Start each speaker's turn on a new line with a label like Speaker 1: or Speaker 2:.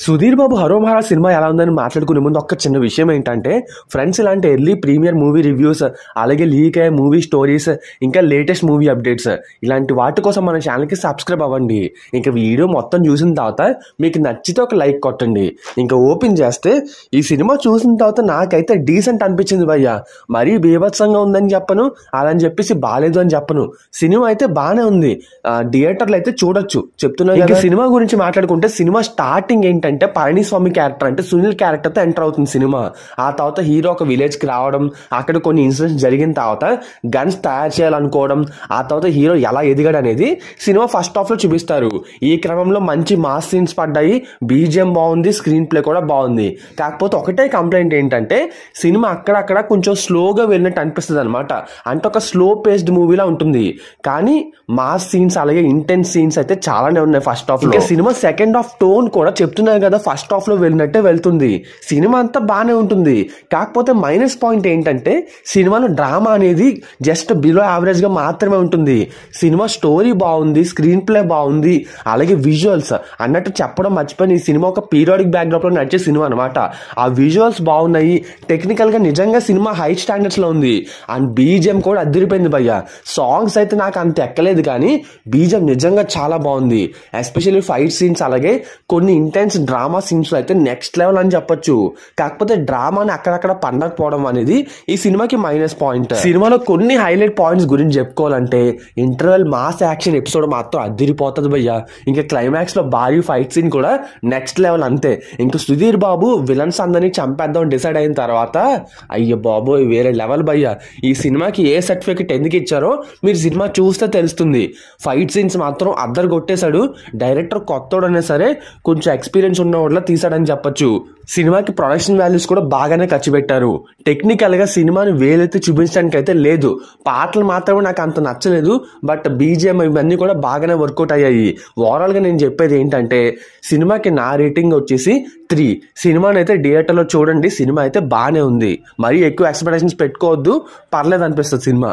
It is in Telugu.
Speaker 1: సుధీర్ బాబు హరో మహారాజ్ సినిమా ఎలా ఉందని మాట్లాడుకునే ముందు ఒక చిన్న విషయం ఏంటంటే ఫ్రెండ్స్, ఇలాంటి ఎర్లీ ప్రీమియర్ మూవీ రివ్యూస్, అలాగే లీక్ అయ్యే మూవీ స్టోరీస్, ఇంకా లేటెస్ట్ మూవీ అప్డేట్స్, ఇలాంటి వాటి కోసం మన ఛానల్కి సబ్స్క్రైబ్ అవ్వండి. ఇంకా వీడియో మొత్తం చూసిన తర్వాత మీకు నచ్చితే ఒక లైక్ కొట్టండి. ఇంకా ఓపెన్ చేస్తే ఈ సినిమా చూసిన తర్వాత నాకైతే డీసెంట్ అనిపించింది భయ్య. మరీ బీభత్సంగా ఉందని చెప్పను, అలా అని చెప్పేసి బాగాలేదు అని చెప్పను. సినిమా అయితే బాగానే ఉంది. థియేటర్లు అయితే చూడొచ్చు చెప్తున్నా. ఇంకా సినిమా గురించి మాట్లాడుకుంటే సినిమా స్టార్టింగ్ ఏంటంటే పళనిస్వామి క్యారెక్టర్ అంటే సునీల్ క్యారెక్టర్ తో ఎంటర్ అవుతుంది సినిమా. ఆ తర్వాత హీరో ఒక విలేజ్ కి రావడం, అక్కడ కొన్ని ఇన్సిడెంట్స్ జరిగిన తర్వాత గన్స్ తయారు చేయాలనుకోవడం, ఆ తర్వాత హీరో ఎలా ఎదిగాడు అనేది సినిమా ఫస్ట్ హాఫ్ లో చూపిస్తారు. ఈ క్రమంలో మంచి మాస్ సీన్స్ పడ్డాయి, బీజిఎం బాగుంది, స్క్రీన్ ప్లే కూడా బాగుంది. కాకపోతే ఒకటే కంప్లైంట్ ఏంటంటే సినిమా అక్కడక్కడ కొంచెం స్లోగా వెళ్ళినట్టు అనిపిస్తుంది అనమాట. అంటే ఒక స్లో పేస్డ్ మూవీలా ఉంటుంది. కానీ మాస్ సీన్స్ అలాగే ఇంటెన్స్ సీన్స్ అయితే చాలానే ఉన్నాయి ఫస్ట్ హాఫ్ లో. సినిమా సెకండ్ హాఫ్ టోన్ కూడా చెప్తున్నాయి కదా, ఫస్ట్ హాఫ్ లో వెళ్ళినట్టే వెళ్తుంది. సినిమా అంతా బాగానే ఉంటుంది. కాకపోతే మైనస్ పాయింట్ ఏంటంటే సినిమాలో డ్రామా అనేది జస్ట్ బిలో యావరేజ్ గా మాత్రమే ఉంటుంది. సినిమా స్టోరీ బాగుంది, స్క్రీన్ ప్లే బాగుంది, అలాగే విజువల్స్ అన్నట్టు చెప్పడం మర్చిపోయి ఈ సినిమా ఒక పీరియాడిక్ బ్యాక్డ్రాప్ లో నడిచే సినిమా అనమాట. ఆ విజువల్స్ బాగున్నాయి, టెక్నికల్ గా నిజంగా సినిమా హై స్టాండర్డ్స్ లో ఉంది. అండ్ బీజిఎం కూడా అదిరిపోయింది భయ్య. సాంగ్స్ అయితే నాకు అంత ఎక్కలేదు, కానీ బీజిఎం నిజంగా చాలా బాగుంది. ఎస్పెషల్లీ ఫైట్ సీన్స్ అలాగే కొన్ని ఇంటెన్స్ డ్రామా సీన్స్ లో అయితే నెక్స్ట్ లెవెల్ అని చెప్పొచ్చు. కాకపోతే డ్రామాని అక్కడక్కడ పండకపోవడం అనేది ఈ సినిమాకి మైనస్ పాయింట్. సినిమాలో కొన్ని హైలైట్ పాయింట్స్ గురించి చెప్పుకోవాలంటే ఇంటర్వెల్ మాస్ యాక్షన్ ఎపిసోడ్ మాత్రం అదిరిపోతుంది భయ్య. ఇంకా క్లైమాక్స్ లో భారీ ఫైట్ సీన్ కూడా నెక్స్ట్ లెవెల్ అంతే. ఇంకా సుధీర్ బాబు విలన్స్ అందరినీ చంపేద్దాం డిసైడ్ అయిన తర్వాత అయ్యో బాబోయ్ వేరే లెవెల్ భయ్య. ఈ సినిమాకి ఏ సర్టిఫికెట్ ఎందుకు ఇచ్చారో మీరు సినిమా చూస్తే తెలుస్తుంది. ఫైట్ సీన్స్ మాత్రం అద్దరు కొట్టేశాడు. డైరెక్టర్ కొత్తోడనే సరే కొంచెం ఎక్స్పీరియన్స్ ఉన్న వాళ్ళ తీసాడని చెప్పొచ్చు. సినిమాకి ప్రొడక్షన్ వాల్యూస్ కూడా బాగానే ఖర్చు పెట్టారు. టెక్నికల్ గా సినిమాని వేలెత్తి చూపించడానికి అయితే లేదు. పాటలు మాత్రమే నాకు అంత నచ్చలేదు, బట్ బీజిఎం ఇవన్నీ కూడా బాగానే వర్కౌట్ అయ్యాయి. ఓవరాల్ గా నేను చెప్పేది ఏంటంటే సినిమాకి నా రేటింగ్ వచ్చేసి 3. సినిమాని అయితే థియేటర్లో చూడండి, సినిమా అయితే బాగానే ఉంది. మరీ ఎక్కువ ఎక్స్పెక్టేషన్స్ పెట్టుకోవద్దు, పర్లేదు అనిపిస్తుంది సినిమా.